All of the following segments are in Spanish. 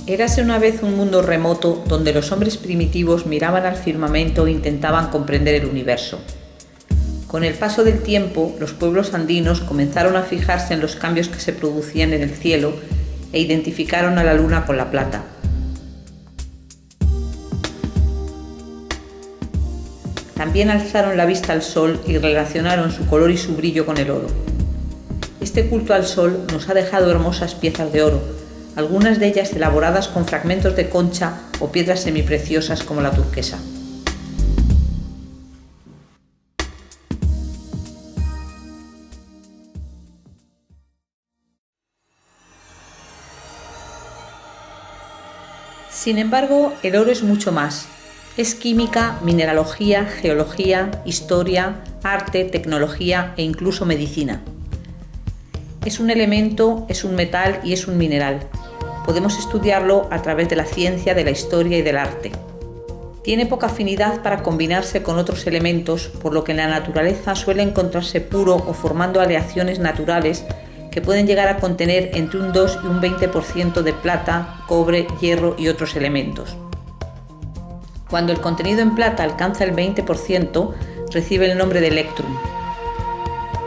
Érase una vez un mundo remoto donde los hombres primitivos miraban al firmamento e intentaban comprender el universo. Con el paso del tiempo, los pueblos andinos comenzaron a fijarse en los cambios que se producían en el cielo e identificaron a la luna con la plata. También alzaron la vista al sol y relacionaron su color y su brillo con el oro. Este culto al sol nos ha dejado hermosas piezas de oro, algunas de ellas elaboradas con fragmentos de concha o piedras semipreciosas como la turquesa. Sin embargo, el oro es mucho más. Es química, mineralogía, geología, historia, arte, tecnología e incluso medicina. Es un elemento, es un metal y es un mineral. Podemos estudiarlo a través de la ciencia, de la historia y del arte. Tiene poca afinidad para combinarse con otros elementos, por lo que en la naturaleza suele encontrarse puro o formando aleaciones naturales que pueden llegar a contener entre un 2 y un 20% de plata, cobre, hierro y otros elementos. Cuando el contenido en plata alcanza el 20%, recibe el nombre de electrum.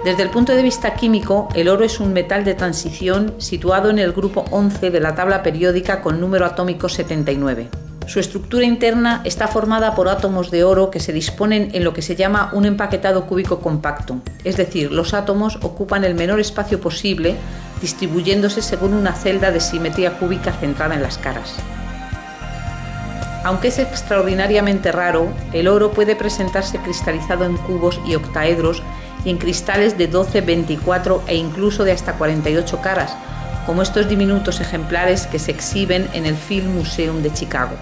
Desde el punto de vista químico, el oro es un metal de transición situado en el grupo 11 de la tabla periódica con número atómico 79. Su estructura interna está formada por átomos de oro que se disponen en lo que se llama un empaquetado cúbico compacto, es decir, los átomos ocupan el menor espacio posible, distribuyéndose según una celda de simetría cúbica centrada en las caras. Aunque es extraordinariamente raro, el oro puede presentarse cristalizado en cubos y octaedros y en cristales de 12, 24 e incluso de hasta 48 caras, como estos diminutos ejemplares que se exhiben en el Film Museum de Chicago.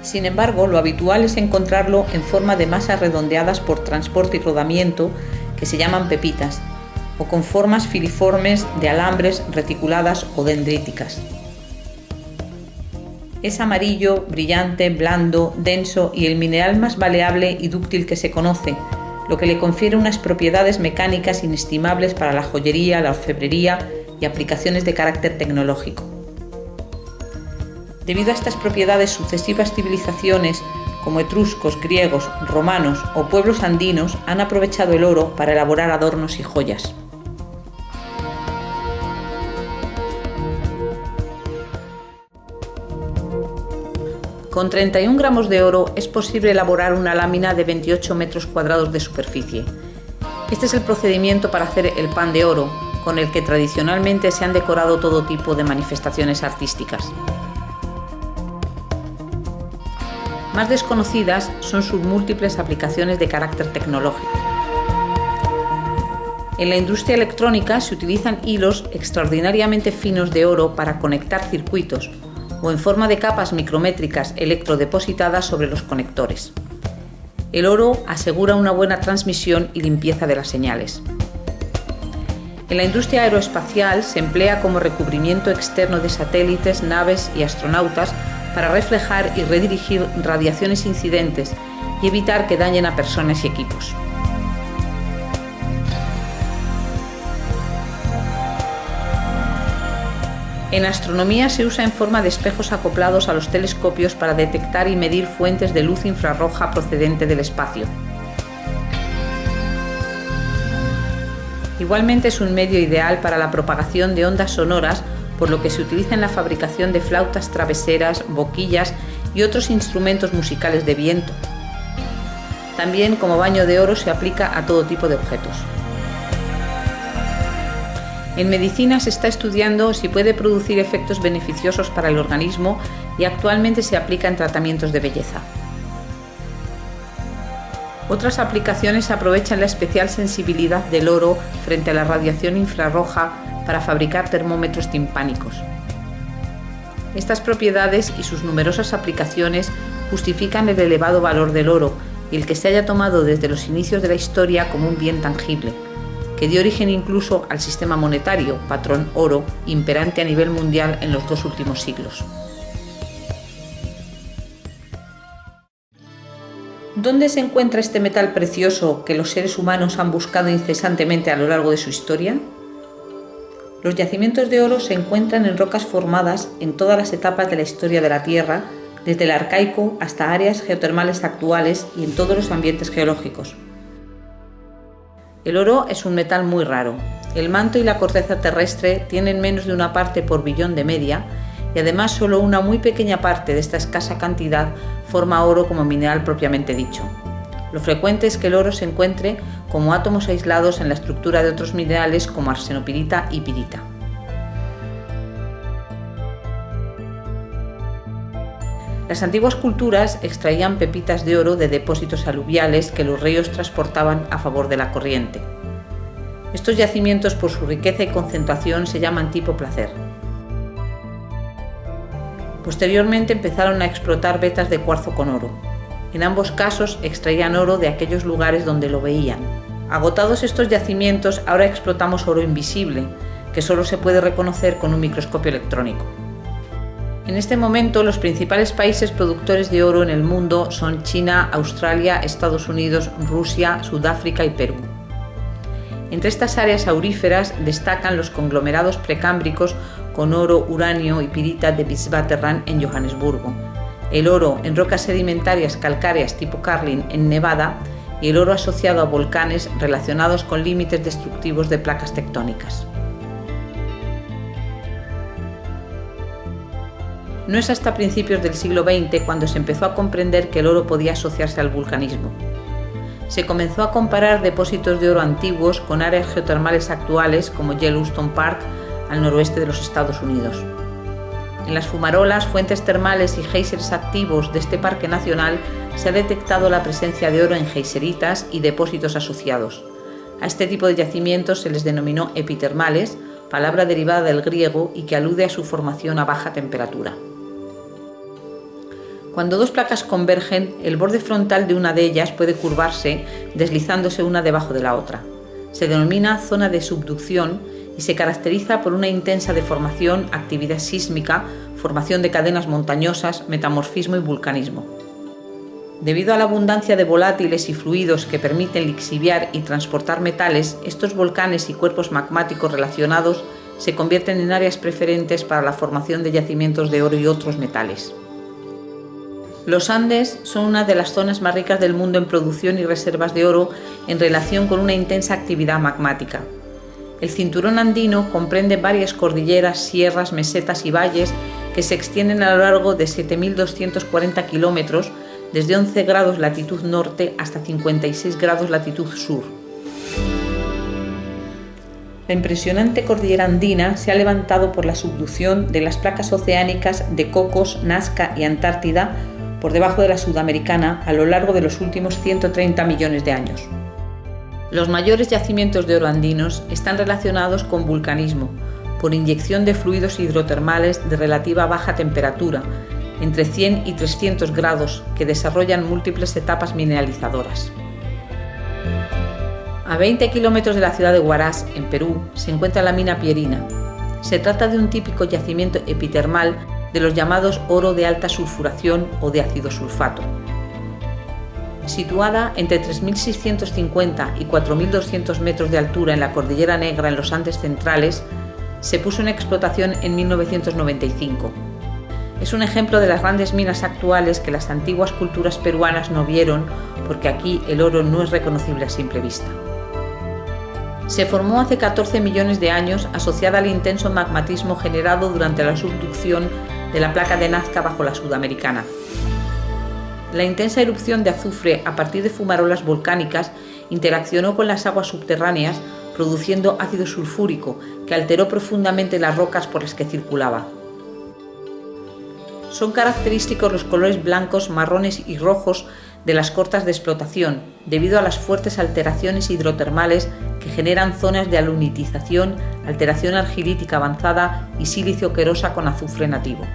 Sin embargo, lo habitual es encontrarlo en forma de masas redondeadas por transporte y rodamiento, que se llaman pepitas, o con formas filiformes de alambres, reticuladas o dendríticas. Es amarillo, brillante, blando, denso y el mineral más maleable y dúctil que se conoce, lo que le confiere unas propiedades mecánicas inestimables para la joyería, la orfebrería y aplicaciones de carácter tecnológico. Debido a estas propiedades, sucesivas civilizaciones como etruscos, griegos, romanos o pueblos andinos han aprovechado el oro para elaborar adornos y joyas. Con 31 gramos de oro es posible elaborar una lámina de 28 metros cuadrados de superficie. Este es el procedimiento para hacer el pan de oro, con el que tradicionalmente se han decorado todo tipo de manifestaciones artísticas. Más desconocidas son sus múltiples aplicaciones de carácter tecnológico. En la industria electrónica se utilizan hilos extraordinariamente finos de oro para conectar circuitos o en forma de capas micrométricas electrodepositadas sobre los conectores. El oro asegura una buena transmisión y limpieza de las señales. En la industria aeroespacial se emplea como recubrimiento externo de satélites, naves y astronautas para reflejar y redirigir radiaciones incidentes y evitar que dañen a personas y equipos. En astronomía se usa en forma de espejos acoplados a los telescopios para detectar y medir fuentes de luz infrarroja procedente del espacio. Igualmente es un medio ideal para la propagación de ondas sonoras, por lo que se utiliza en la fabricación de flautas traveseras, boquillas y otros instrumentos musicales de viento. También, como baño de oro, se aplica a todo tipo de objetos. En medicina se está estudiando si puede producir efectos beneficiosos para el organismo y actualmente se aplica en tratamientos de belleza. Otras aplicaciones aprovechan la especial sensibilidad del oro frente a la radiación infrarroja para fabricar termómetros timpánicos. Estas propiedades y sus numerosas aplicaciones justifican el elevado valor del oro y el que se haya tomado desde los inicios de la historia como un bien tangible, que dio origen incluso al sistema monetario, patrón oro, imperante a nivel mundial en los 2 últimos siglos. ¿Dónde se encuentra este metal precioso que los seres humanos han buscado incesantemente a lo largo de su historia? Los yacimientos de oro se encuentran en rocas formadas en todas las etapas de la historia de la Tierra, desde el arcaico hasta áreas geotermales actuales y en todos los ambientes geológicos. El oro es un metal muy raro. El manto y la corteza terrestre tienen menos de una parte por billón de media y además solo una muy pequeña parte de esta escasa cantidad forma oro como mineral propiamente dicho. Lo frecuente es que el oro se encuentre como átomos aislados en la estructura de otros minerales como arsenopirita y pirita. Las antiguas culturas extraían pepitas de oro de depósitos aluviales que los ríos transportaban a favor de la corriente. Estos yacimientos, por su riqueza y concentración, se llaman tipo placer. Posteriormente empezaron a explotar vetas de cuarzo con oro. En ambos casos extraían oro de aquellos lugares donde lo veían. Agotados estos yacimientos, ahora explotamos oro invisible, que solo se puede reconocer con un microscopio electrónico. En este momento, los principales países productores de oro en el mundo son China, Australia, Estados Unidos, Rusia, Sudáfrica y Perú. Entre estas áreas auríferas destacan los conglomerados precámbricos con oro, uranio y pirita de Witwatersrand en Johannesburgo, el oro en rocas sedimentarias calcáreas tipo Carlin en Nevada y el oro asociado a volcanes relacionados con límites destructivos de placas tectónicas. No es hasta principios del siglo XX cuando se empezó a comprender que el oro podía asociarse al vulcanismo. Se comenzó a comparar depósitos de oro antiguos con áreas geotermales actuales como Yellowstone Park al noroeste de los Estados Unidos. En las fumarolas, fuentes termales y géiseres activos de este parque nacional se ha detectado la presencia de oro en geiseritas y depósitos asociados. A este tipo de yacimientos se les denominó epitermales, palabra derivada del griego y que alude a su formación a baja temperatura. Cuando dos placas convergen, el borde frontal de una de ellas puede curvarse, deslizándose una debajo de la otra. Se denomina zona de subducción y se caracteriza por una intensa deformación, actividad sísmica, formación de cadenas montañosas, metamorfismo y vulcanismo. Debido a la abundancia de volátiles y fluidos que permiten lixiviar y transportar metales, estos volcanes y cuerpos magmáticos relacionados se convierten en áreas preferentes para la formación de yacimientos de oro y otros metales. Los Andes son una de las zonas más ricas del mundo en producción y reservas de oro en relación con una intensa actividad magmática. El cinturón andino comprende varias cordilleras, sierras, mesetas y valles que se extienden a lo largo de 7.240 kilómetros desde 11 grados latitud norte hasta 56 grados latitud sur. La impresionante cordillera andina se ha levantado por la subducción de las placas oceánicas de Cocos, Nazca y Antártida por debajo de la sudamericana a lo largo de los últimos 130 millones de años. Los mayores yacimientos de oro andinos están relacionados con vulcanismo, por inyección de fluidos hidrotermales de relativa baja temperatura, entre 100 y 300 grados, que desarrollan múltiples etapas mineralizadoras. A 20 kilómetros de la ciudad de Huaraz, en Perú, se encuentra la mina Pierina. Se trata de un típico yacimiento epitermal de los llamados oro de alta sulfuración o de ácido sulfato. Situada entre 3.650 y 4.200 metros de altura en la Cordillera Negra en los Andes centrales, se puso en explotación en 1995. Es un ejemplo de las grandes minas actuales que las antiguas culturas peruanas no vieron porque aquí el oro no es reconocible a simple vista. Se formó hace 14 millones de años asociada al intenso magmatismo generado durante la subducción de la placa de Nazca bajo la sudamericana. La intensa erupción de azufre a partir de fumarolas volcánicas interaccionó con las aguas subterráneas produciendo ácido sulfúrico que alteró profundamente las rocas por las que circulaba. Son característicos los colores blancos, marrones y rojos de las cortas de explotación, debido a las fuertes alteraciones hidrotermales que generan zonas de alunitización, alteración argilítica avanzada y sílice querosa con azufre nativo.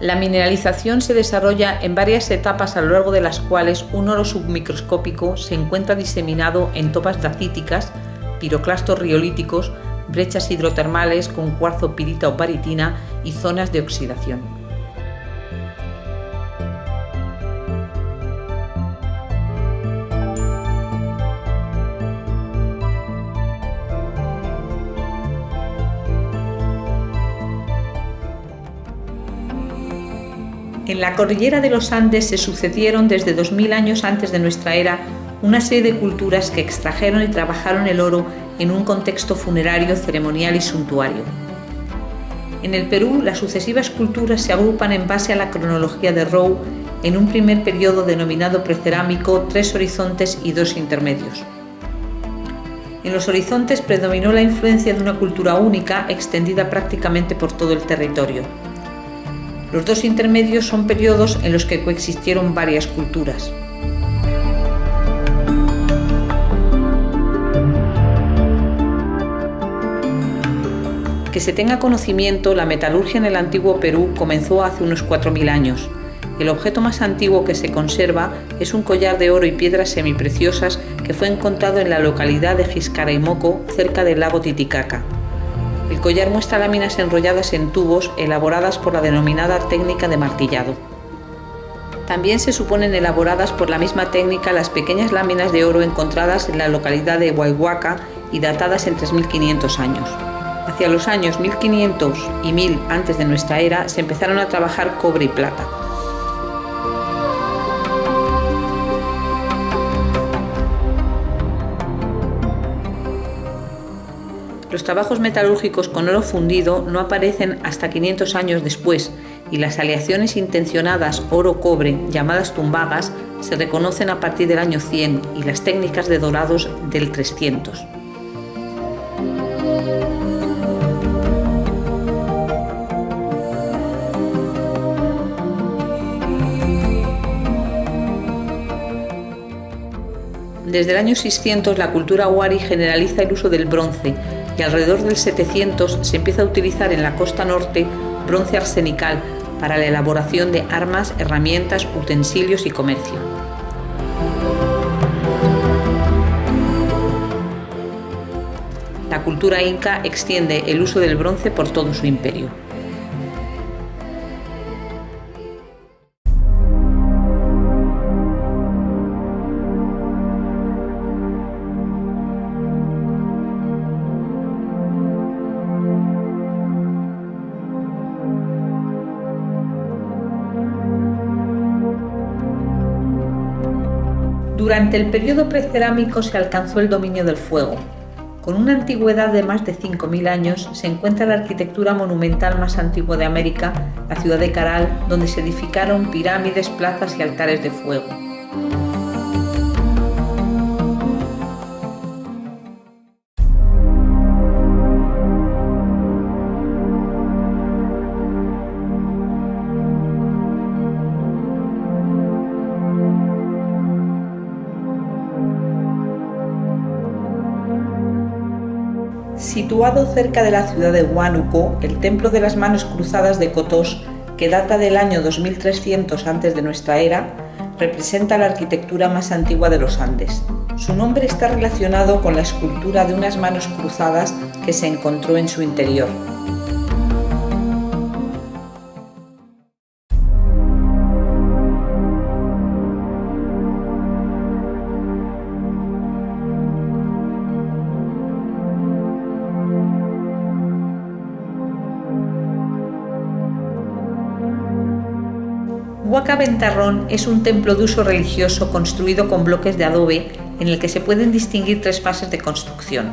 La mineralización se desarrolla en varias etapas a lo largo de las cuales un oro submicroscópico se encuentra diseminado en topas dacíticas, piroclastos riolíticos, brechas hidrotermales con cuarzo, pirita o paritina y zonas de oxidación. En la cordillera de los Andes se sucedieron desde 2000 años antes de nuestra era una serie de culturas que extrajeron y trabajaron el oro en un contexto funerario, ceremonial y suntuario. En el Perú, las sucesivas culturas se agrupan en base a la cronología de Rowe en un primer periodo denominado precerámico, 3 horizontes y 2 intermedios. En los horizontes predominó la influencia de una cultura única extendida prácticamente por todo el territorio. Los 2 intermedios son periodos en los que coexistieron varias culturas. Que se tenga conocimiento, la metalurgia en el antiguo Perú comenzó hace unos 4000 años. El objeto más antiguo que se conserva es un collar de oro y piedras semipreciosas que fue encontrado en la localidad de Xiscaraymoco, cerca del lago Titicaca. El collar muestra láminas enrolladas en tubos elaboradas por la denominada técnica de martillado. También se suponen elaboradas por la misma técnica las pequeñas láminas de oro encontradas en la localidad de Huayhuaca y datadas en 3500 años. Hacia los años 1500 y 1000 antes de nuestra era se empezaron a trabajar cobre y plata. Los trabajos metalúrgicos con oro fundido no aparecen hasta 500 años después y las aleaciones intencionadas oro-cobre, llamadas tumbagas, se reconocen a partir del año 100 y las técnicas de dorados del 300. Desde el año 600 la cultura wari generaliza el uso del bronce y alrededor del 700 se empieza a utilizar en la costa norte bronce arsenical para la elaboración de armas, herramientas, utensilios y comercio. La cultura inca extiende el uso del bronce por todo su imperio. Durante el periodo precerámico se alcanzó el dominio del fuego. Con una antigüedad de más de 5000 años se encuentra la arquitectura monumental más antigua de América, la ciudad de Caral, donde se edificaron pirámides, plazas y altares de fuego. Situado cerca de la ciudad de Huánuco, el Templo de las Manos Cruzadas de Cotos, que data del año 2300 antes de nuestra era, representa la arquitectura más antigua de los Andes. Su nombre está relacionado con la escultura de unas manos cruzadas que se encontró en su interior. Huaca Ventarrón es un templo de uso religioso construido con bloques de adobe en el que se pueden distinguir 3 fases de construcción.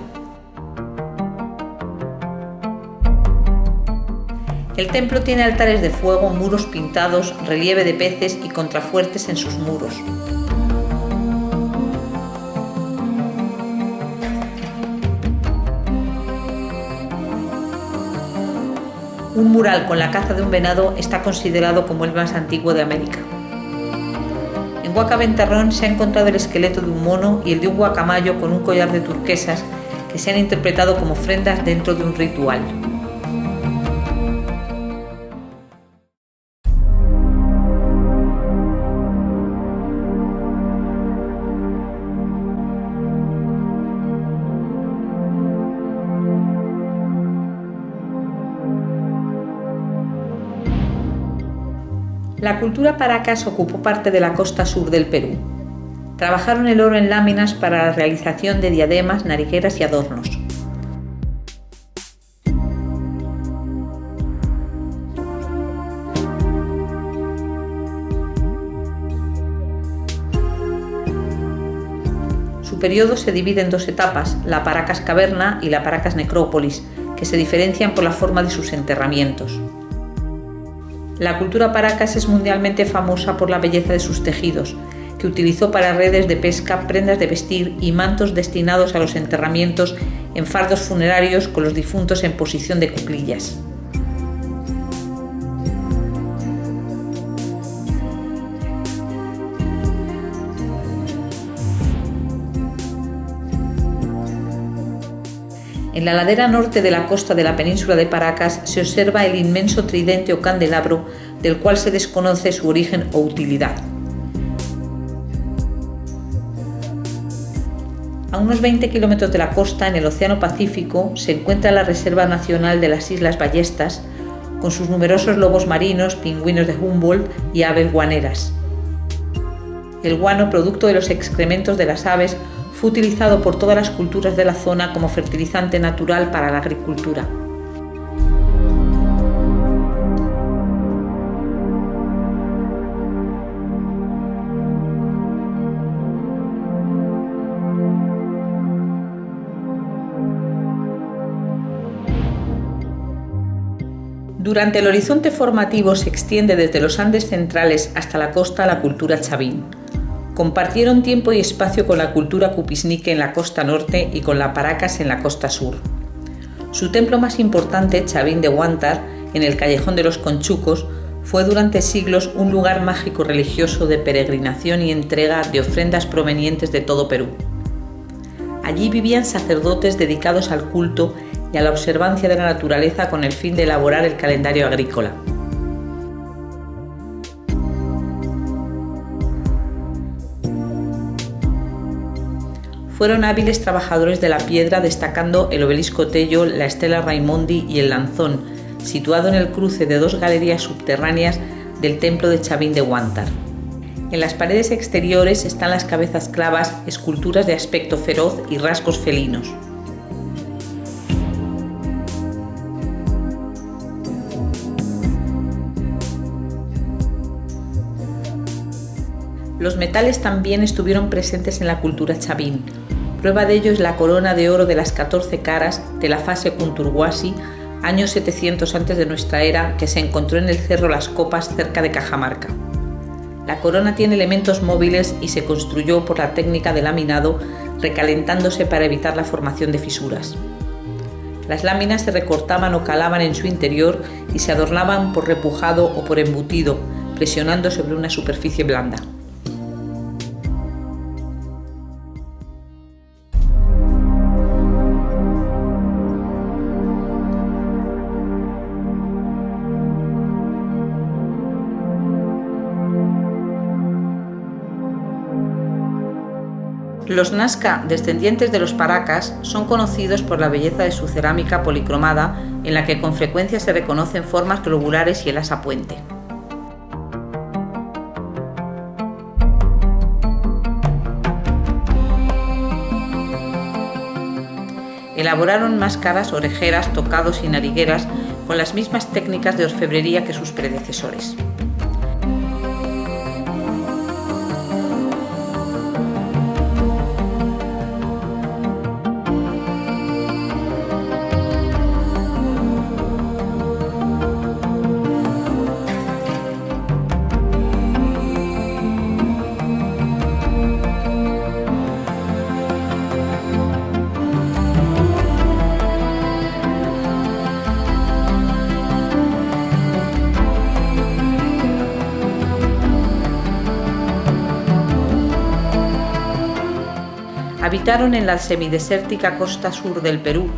El templo tiene altares de fuego, muros pintados, relieve de peces y contrafuertes en sus muros. Un mural con la caza de un venado está considerado como el más antiguo de América. En Huaca Ventarrón se ha encontrado el esqueleto de un mono y el de un guacamayo con un collar de turquesas que se han interpretado como ofrendas dentro de un ritual. La cultura Paracas ocupó parte de la costa sur del Perú. Trabajaron el oro en láminas para la realización de diademas, narigueras y adornos. periodo se divide en dos etapas, la Paracas Caverna y la Paracas Necrópolis, que se diferencian por la forma de sus enterramientos. La cultura Paracas es mundialmente famosa por la belleza de sus tejidos, que utilizó para redes de pesca, prendas de vestir y mantos destinados a los enterramientos en fardos funerarios con los difuntos en posición de cuclillas. En la ladera norte de la costa de la península de Paracas se observa el inmenso tridente o candelabro, del cual se desconoce su origen o utilidad. A unos 20 kilómetros de la costa, en el Océano Pacífico, se encuentra la Reserva Nacional de las Islas Ballestas, con sus numerosos lobos marinos, pingüinos de Humboldt y aves guaneras. El guano, producto de los excrementos de las aves, fue utilizado por todas las culturas de la zona como fertilizante natural para la agricultura. Durante el horizonte formativo se extiende desde los Andes centrales hasta la costa la cultura chavín. Compartieron tiempo y espacio con la cultura cupisnique en la costa norte y con la Paracas en la costa sur. Su templo más importante, Chavín de Huántar, en el Callejón de los Conchucos, fue durante siglos un lugar mágico religioso de peregrinación y entrega de ofrendas provenientes de todo Perú. Allí vivían sacerdotes dedicados al culto y a la observancia de la naturaleza con el fin de elaborar el calendario agrícola. Fueron hábiles trabajadores de la piedra, destacando el obelisco Tello, la estela Raimondi y el Lanzón, situado en el cruce de dos galerías subterráneas del templo de Chavín de Huántar. En las paredes exteriores están las cabezas clavas, esculturas de aspecto feroz y rasgos felinos. Los metales también estuvieron presentes en la cultura chavín. Prueba de ello es la corona de oro de las 14 caras de la fase Kunturhuasi, año 700 antes de nuestra era, que se encontró en el Cerro Las Copas cerca de Cajamarca. La corona tiene elementos móviles y se construyó por la técnica de laminado, recalentándose para evitar la formación de fisuras. Las láminas se recortaban o calaban en su interior y se adornaban por repujado o por embutido, presionando sobre una superficie blanda. Los Nazca, descendientes de los Paracas, son conocidos por la belleza de su cerámica policromada, en la que con frecuencia se reconocen formas globulares y el asa puente. Elaboraron máscaras, orejeras, tocados y narigueras con las mismas técnicas de orfebrería que sus predecesores. Habitaron en la semidesértica costa sur del Perú,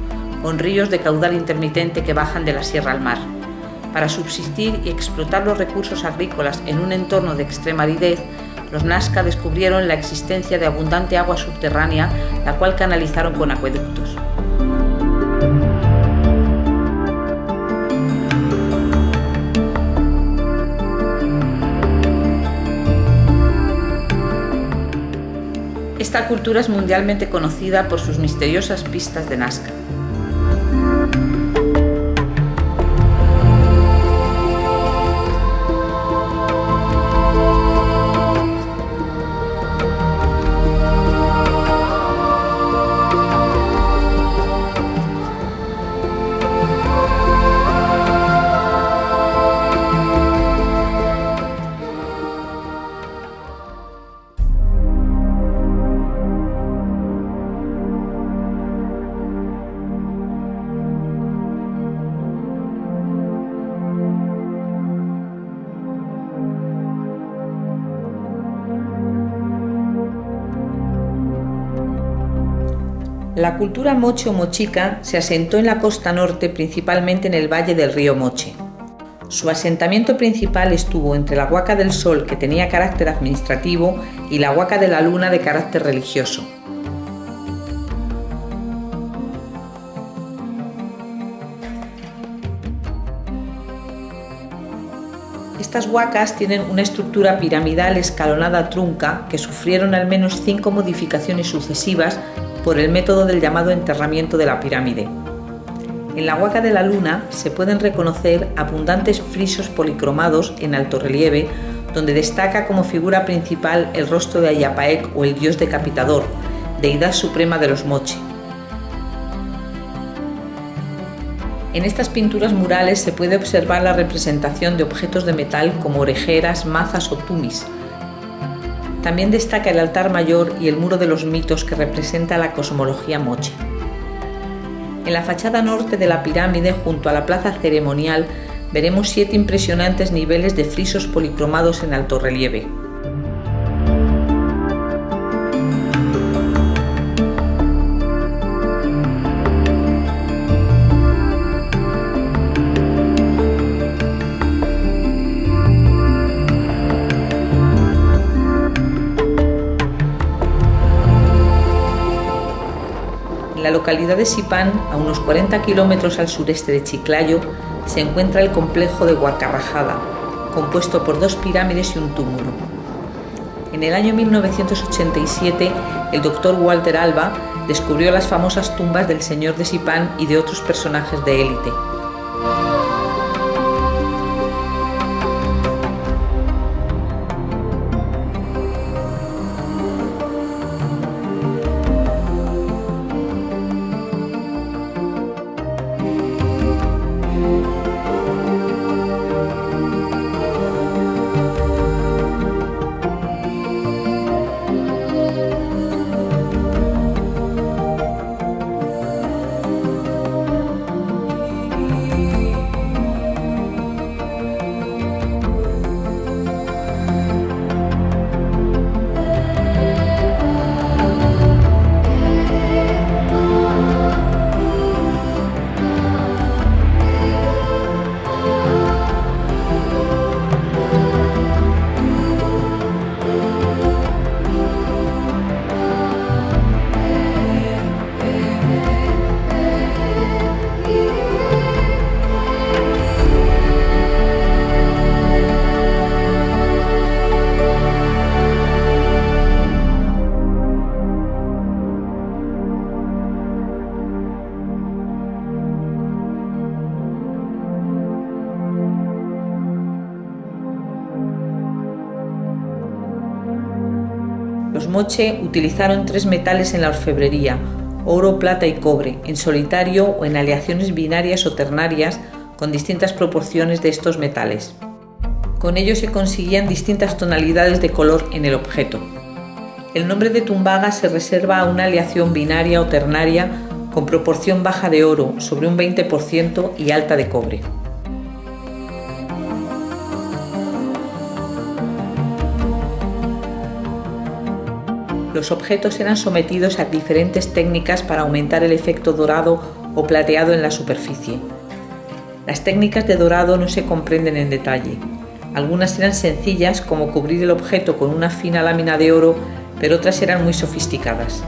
con ríos de caudal intermitente que bajan de la sierra al mar. Para subsistir y explotar los recursos agrícolas en un entorno de extrema aridez, los Nazca descubrieron la existencia de abundante agua subterránea, la cual canalizaron con acueductos. Esta cultura es mundialmente conocida por sus misteriosas pistas de Nazca. La cultura moche o mochica se asentó en la costa norte, principalmente en el valle del río Moche. Su asentamiento principal estuvo entre la Huaca del Sol, que tenía carácter administrativo, y la Huaca de la Luna, de carácter religioso. Estas huacas tienen una estructura piramidal escalonada trunca que sufrieron al menos 5 modificaciones sucesivas por el método del llamado enterramiento de la pirámide. En la Huaca de la Luna se pueden reconocer abundantes frisos policromados en alto relieve, donde destaca como figura principal el rostro de Ayapaec, o el dios decapitador, deidad suprema de los moche. En estas pinturas murales se puede observar la representación de objetos de metal como orejeras, mazas o tumis. También destaca el altar mayor y el muro de los mitos, que representa la cosmología moche. En la fachada norte de la pirámide, junto a la plaza ceremonial, veremos 7 impresionantes niveles de frisos policromados en alto relieve. En la localidad de Sipán, a unos 40 kilómetros al sureste de Chiclayo, se encuentra el complejo de Huacarrajada, compuesto por 2 pirámides y un túmulo. En el año 1987, el doctor Walter Alba descubrió las famosas tumbas del señor de Sipán y de otros personajes de élite. Los moche utilizaron 3 metales en la orfebrería: oro, plata y cobre, en solitario o en aleaciones binarias o ternarias con distintas proporciones de estos metales. Con ello se conseguían distintas tonalidades de color en el objeto. El nombre de tumbaga se reserva a una aleación binaria o ternaria con proporción baja de oro sobre un 20% y alta de cobre. Los objetos eran sometidos a diferentes técnicas para aumentar el efecto dorado o plateado en la superficie. Las técnicas de dorado no se comprenden en detalle. Algunas eran sencillas, como cubrir el objeto con una fina lámina de oro, pero otras eran muy sofisticadas.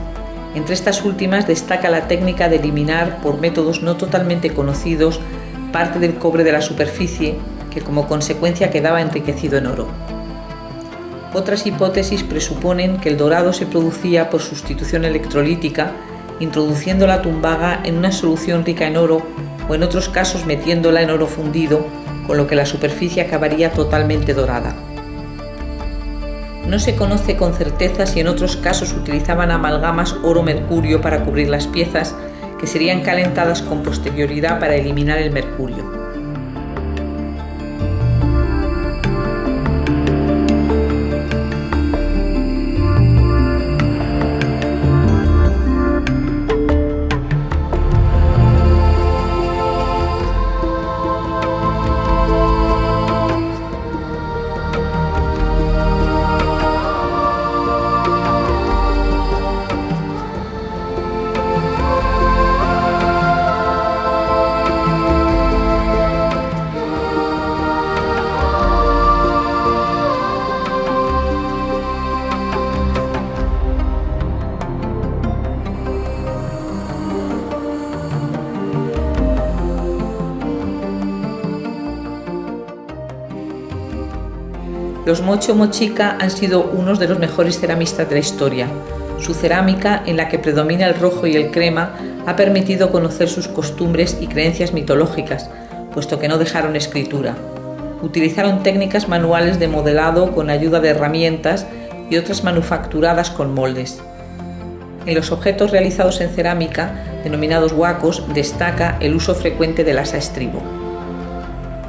Entre estas últimas destaca la técnica de eliminar, por métodos no totalmente conocidos, parte del cobre de la superficie, que como consecuencia quedaba enriquecido en oro. Otras hipótesis presuponen que el dorado se producía por sustitución electrolítica, introduciendo la tumbaga en una solución rica en oro, o en otros casos metiéndola en oro fundido, con lo que la superficie acabaría totalmente dorada. No se conoce con certeza si en otros casos utilizaban amalgamas oro-mercurio para cubrir las piezas, que serían calentadas con posterioridad para eliminar el mercurio. Los Mocho Mochica han sido unos de los mejores ceramistas de la historia. Su cerámica, en la que predomina el rojo y el crema, ha permitido conocer sus costumbres y creencias mitológicas, puesto que no dejaron escritura. Utilizaron técnicas manuales de modelado con ayuda de herramientas y otras manufacturadas con moldes. En los objetos realizados en cerámica, denominados huacos, destaca el uso frecuente del asa estribo.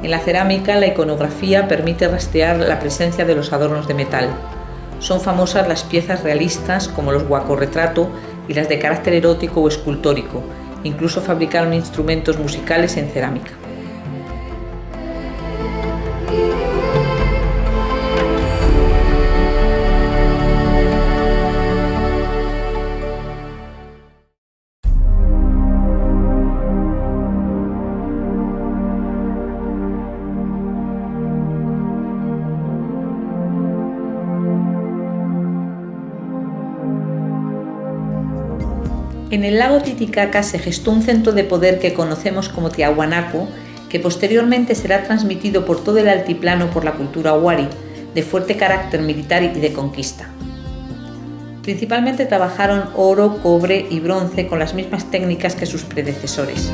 En la cerámica, la iconografía permite rastrear la presencia de los adornos de metal. Son famosas las piezas realistas como los huacorretrato y las de carácter erótico o escultórico. Incluso fabricaron instrumentos musicales en cerámica. En el lago Titicaca se gestó un centro de poder que conocemos como Tiahuanaco, que posteriormente será transmitido por todo el altiplano por la cultura wari, de fuerte carácter militar y de conquista. Principalmente trabajaron oro, cobre y bronce con las mismas técnicas que sus predecesores.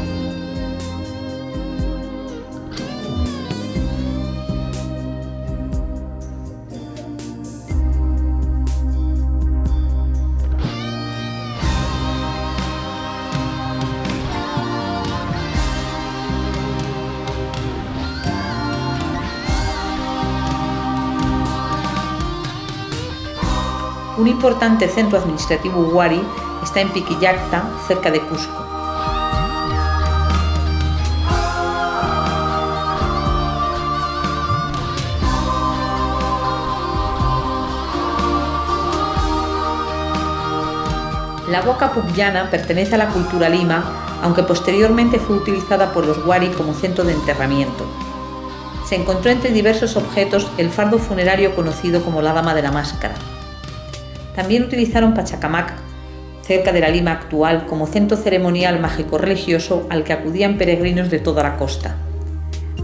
Un importante centro administrativo wari está en Piquillacta, cerca de Cusco. La Huaca Pucllana pertenece a la cultura Lima, aunque posteriormente fue utilizada por los wari como centro de enterramiento. Se encontró entre diversos objetos el fardo funerario conocido como la Dama de la Máscara. También utilizaron Pachacamac, cerca de la Lima actual, como centro ceremonial mágico-religioso al que acudían peregrinos de toda la costa.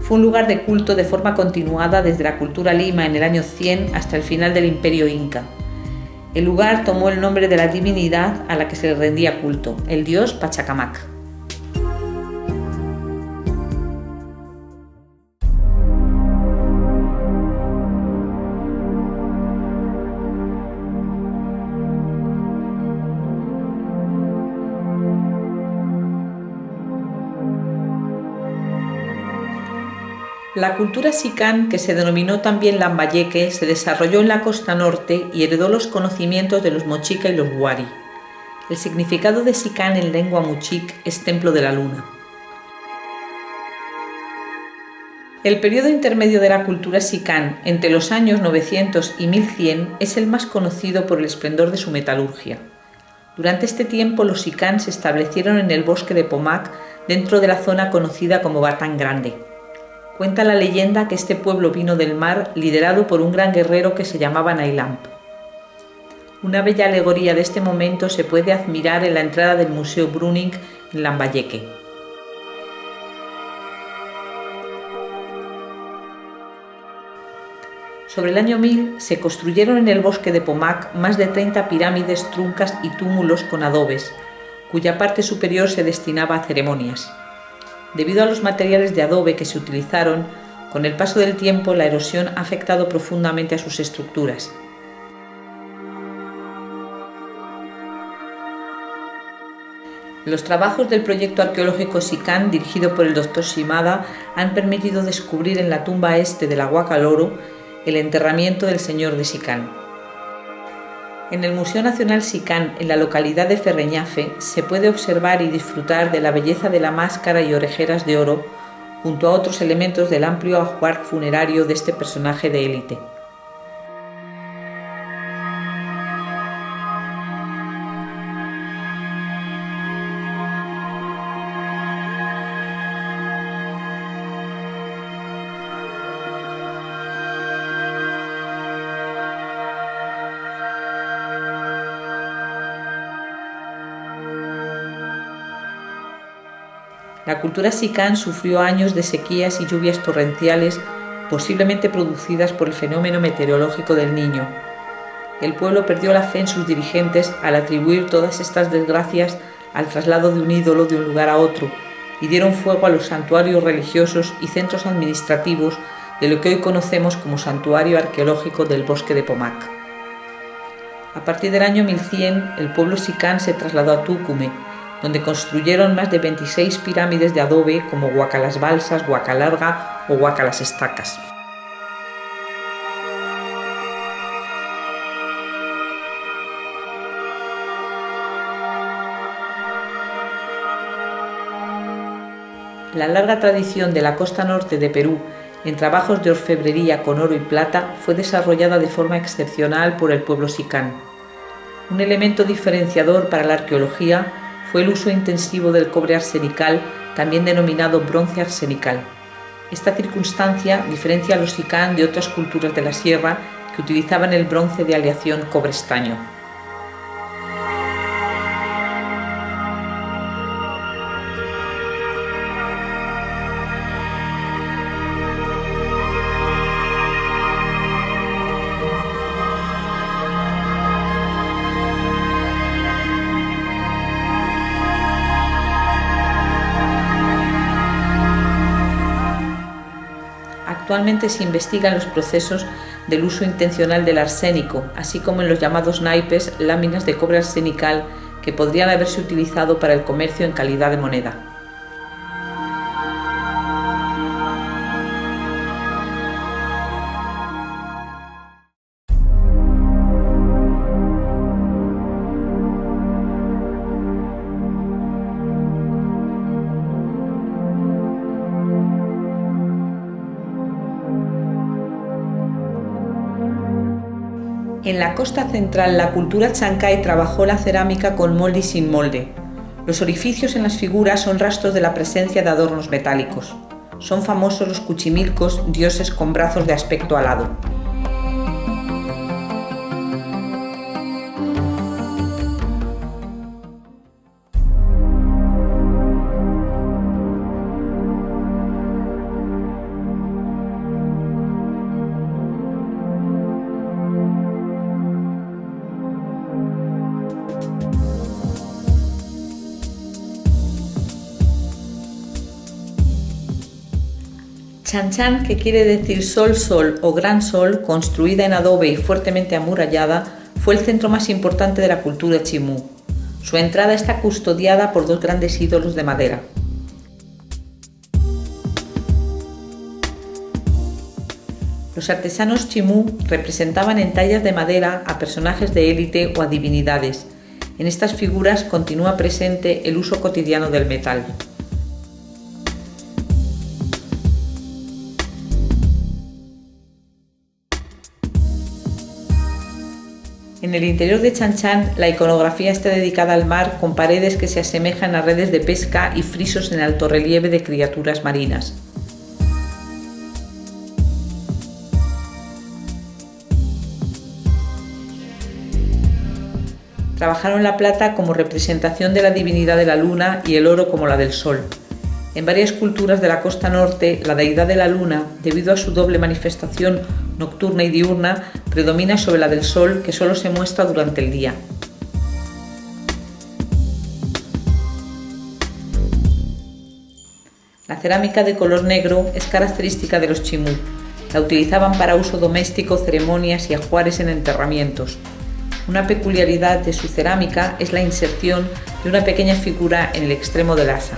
Fue un lugar de culto de forma continuada desde la cultura Lima en el año 100 hasta el final del Imperio Inca. El lugar tomó el nombre de la divinidad a la que se le rendía culto, el dios Pachacamac. La cultura Sican, que se denominó también Lambayeque, se desarrolló en la costa norte y heredó los conocimientos de los Mochica y los Wari. El significado de Sican en lengua muchic es templo de la luna. El periodo intermedio de la cultura Sican, entre los años 900 y 1100, es el más conocido por el esplendor de su metalurgia. Durante este tiempo, los Sican se establecieron en el bosque de Pomac, dentro de la zona conocida como Batán Grande. Cuenta la leyenda que este pueblo vino del mar liderado por un gran guerrero que se llamaba Nailamp. Una bella alegoría de este momento se puede admirar en la entrada del Museo Brüning en Lambayeque. Sobre el año 1000 se construyeron en el bosque de Pomac más de 30 pirámides, truncas y túmulos con adobes, cuya parte superior se destinaba a ceremonias. Debido a los materiales de adobe que se utilizaron, con el paso del tiempo la erosión ha afectado profundamente a sus estructuras. Los trabajos del proyecto arqueológico Sican, dirigido por el Dr. Shimada, han permitido descubrir en la tumba este de la Huaca Loro el enterramiento del señor de Sican. En el Museo Nacional Sican, en la localidad de Ferreñafe, se puede observar y disfrutar de la belleza de la máscara y orejeras de oro, junto a otros elementos del amplio ajuar funerario de este personaje de élite. La cultura Sican sufrió años de sequías y lluvias torrenciales posiblemente producidas por el fenómeno meteorológico del Niño. El pueblo perdió la fe en sus dirigentes al atribuir todas estas desgracias al traslado de un ídolo de un lugar a otro, y dieron fuego a los santuarios religiosos y centros administrativos de lo que hoy conocemos como Santuario Arqueológico del Bosque de Pomac. A partir del año 1100, el pueblo Xicán se trasladó a Túcume, donde construyeron más de 26 pirámides de adobe como Huaca las Balsas, Huaca Larga o Huaca las Estacas. La larga tradición de la costa norte de Perú en trabajos de orfebrería con oro y plata fue desarrollada de forma excepcional por el pueblo xicán. Un elemento diferenciador para la arqueología fue el uso intensivo del cobre arsenical, también denominado bronce arsenical. Esta circunstancia diferencia a los xicán de otras culturas de la sierra que utilizaban el bronce de aleación cobre-estaño. Actualmente se investigan los procesos del uso intencional del arsénico, así como en los llamados naipes, láminas de cobre arsenical que podrían haberse utilizado para el comercio en calidad de moneda. En la costa central, la cultura chancay trabajó la cerámica con molde y sin molde. Los orificios en las figuras son rastros de la presencia de adornos metálicos. Son famosos los cuchimilcos, dioses con brazos de aspecto alado. Chanchan, que quiere decir sol-sol o gran sol, construida en adobe y fuertemente amurallada, fue el centro más importante de la cultura chimú. Su entrada está custodiada por dos grandes ídolos de madera. Los artesanos chimú representaban en tallas de madera a personajes de élite o a divinidades. En estas figuras continúa presente el uso cotidiano del metal. En el interior de Chanchan, la iconografía está dedicada al mar, con paredes que se asemejan a redes de pesca y frisos en alto relieve de criaturas marinas. Trabajaron la plata como representación de la divinidad de la luna y el oro como la del sol. En varias culturas de la costa norte, la deidad de la luna, debido a su doble manifestación nocturna y diurna, predomina sobre la del sol, que solo se muestra durante el día. La cerámica de color negro es característica de los chimú. La utilizaban para uso doméstico, ceremonias y ajuares en enterramientos. Una peculiaridad de su cerámica es la inserción de una pequeña figura en el extremo del asa.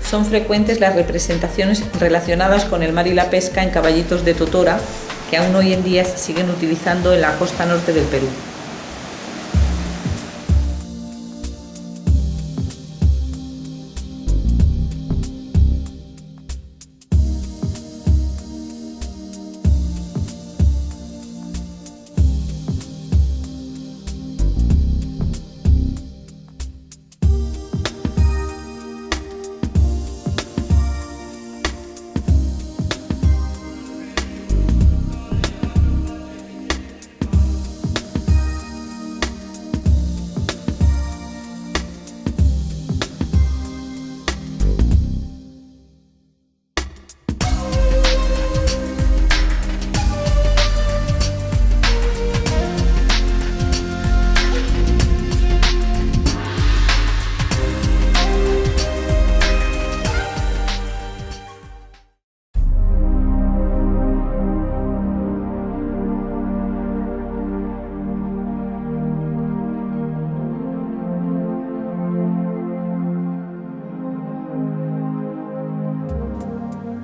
Son frecuentes las representaciones relacionadas con el mar y la pesca en caballitos de totora, que aún hoy en día se siguen utilizando en la costa norte del Perú.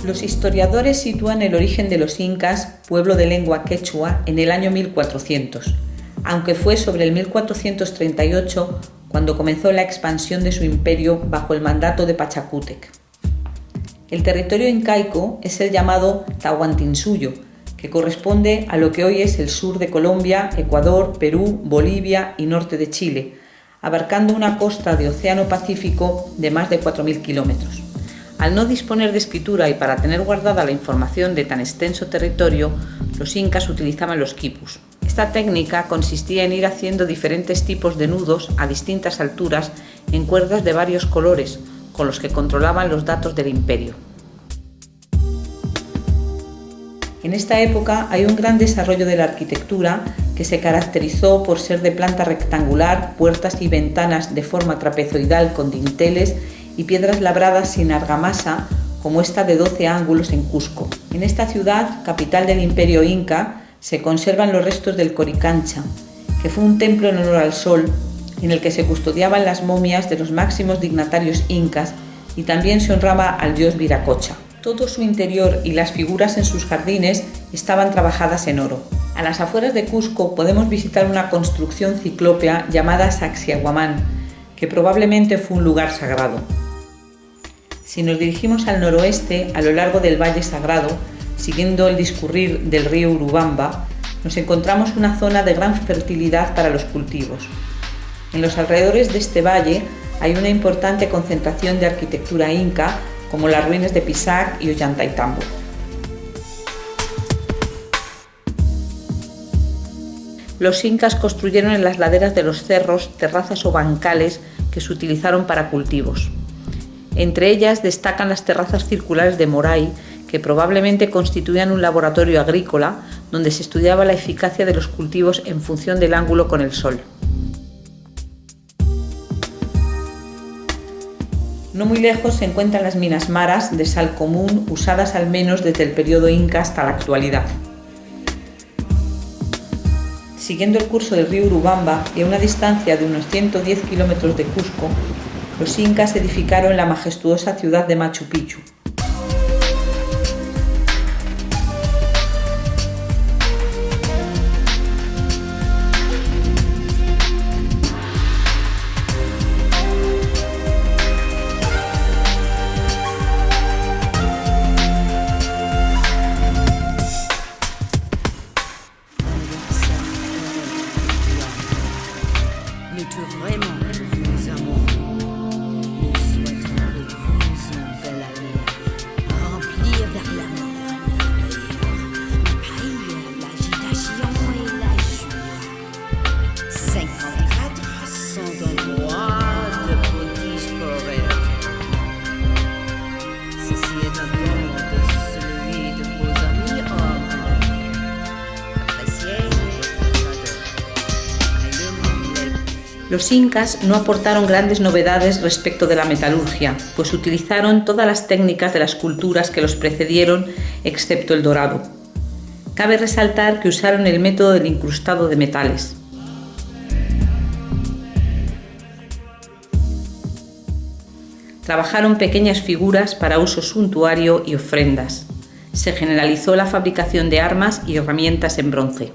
Los historiadores sitúan el origen de los incas, pueblo de lengua quechua, en el año 1400, aunque fue sobre el 1438 cuando comenzó la expansión de su imperio bajo el mandato de Pachacútec. El territorio incaico es el llamado Tahuantinsuyo, que corresponde a lo que hoy es el sur de Colombia, Ecuador, Perú, Bolivia y norte de Chile, abarcando una costa de Océano Pacífico de más de 4.000 kilómetros. Al no disponer de escritura y para tener guardada la información de tan extenso territorio, los incas utilizaban los quipus. Esta técnica consistía en ir haciendo diferentes tipos de nudos a distintas alturas en cuerdas de varios colores, con los que controlaban los datos del imperio. En esta época hay un gran desarrollo de la arquitectura que se caracterizó por ser de planta rectangular, puertas y ventanas de forma trapezoidal con dinteles y piedras labradas sin argamasa, como esta de 12 ángulos en Cusco. En esta ciudad, capital del imperio inca, se conservan los restos del Coricancha, que fue un templo en honor al sol, en el que se custodiaban las momias de los máximos dignatarios incas y también se honraba al dios Viracocha. Todo su interior y las figuras en sus jardines estaban trabajadas en oro. A las afueras de Cusco podemos visitar una construcción ciclópea llamada Sacsayhuamán, que probablemente fue un lugar sagrado. Si nos dirigimos al noroeste, a lo largo del Valle Sagrado, siguiendo el discurrir del río Urubamba, nos encontramos una zona de gran fertilidad para los cultivos. En los alrededores de este valle hay una importante concentración de arquitectura inca, como las ruinas de Pisac y Ollantaytambo. Los incas construyeron en las laderas de los cerros terrazas o bancales que se utilizaron para cultivos. Entre ellas destacan las terrazas circulares de Moray, que probablemente constituían un laboratorio agrícola donde se estudiaba la eficacia de los cultivos en función del ángulo con el sol. No muy lejos se encuentran las minas maras de sal común, usadas al menos desde el periodo inca hasta la actualidad. Siguiendo el curso del río Urubamba y a una distancia de unos 110 kilómetros de Cusco, los incas edificaron la majestuosa ciudad de Machu Picchu. Los incas no aportaron grandes novedades respecto de la metalurgia, pues utilizaron todas las técnicas de las culturas que los precedieron, excepto el dorado. Cabe resaltar que usaron el método del incrustado de metales. Trabajaron pequeñas figuras para uso suntuario y ofrendas. Se generalizó la fabricación de armas y herramientas en bronce.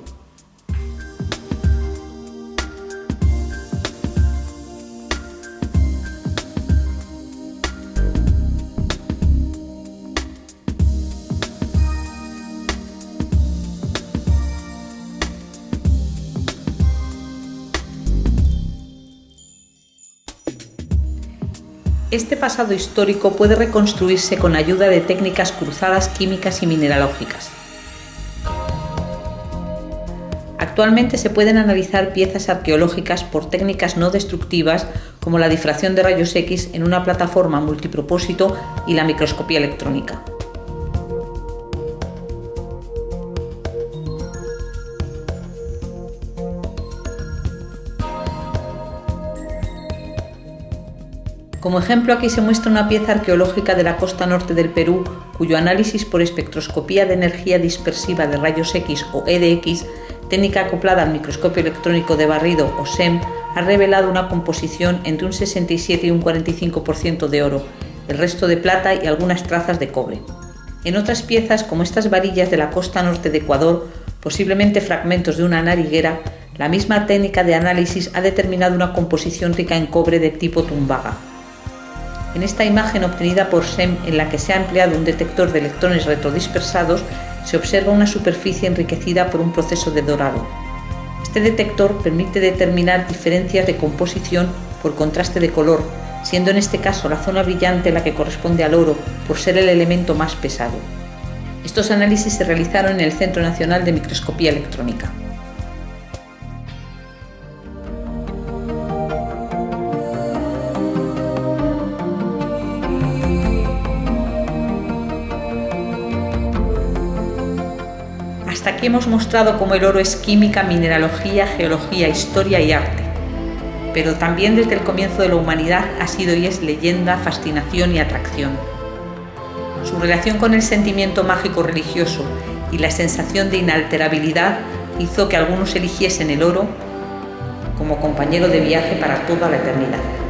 Este pasado histórico puede reconstruirse con ayuda de técnicas cruzadas químicas y mineralógicas. Actualmente se pueden analizar piezas arqueológicas por técnicas no destructivas como la difracción de rayos X en una plataforma multipropósito y la microscopía electrónica. Como ejemplo, aquí se muestra una pieza arqueológica de la costa norte del Perú, cuyo análisis por espectroscopía de energía dispersiva de rayos X o EDX, técnica acoplada al microscopio electrónico de barrido o SEM, ha revelado una composición entre un 67 y un 45% de oro, el resto de plata y algunas trazas de cobre. En otras piezas, como estas varillas de la costa norte de Ecuador, posiblemente fragmentos de una nariguera, la misma técnica de análisis ha determinado una composición rica en cobre de tipo tumbaga. En esta imagen obtenida por SEM, en la que se ha empleado un detector de electrones retrodispersados, se observa una superficie enriquecida por un proceso de dorado. Este detector permite determinar diferencias de composición por contraste de color, siendo en este caso la zona brillante la que corresponde al oro, por ser el elemento más pesado. Estos análisis se realizaron en el Centro Nacional de Microscopía Electrónica. Hasta aquí hemos mostrado cómo el oro es química, mineralogía, geología, historia y arte. Pero también desde el comienzo de la humanidad ha sido y es leyenda, fascinación y atracción. Su relación con el sentimiento mágico religioso y la sensación de inalterabilidad hizo que algunos eligiesen el oro como compañero de viaje para toda la eternidad.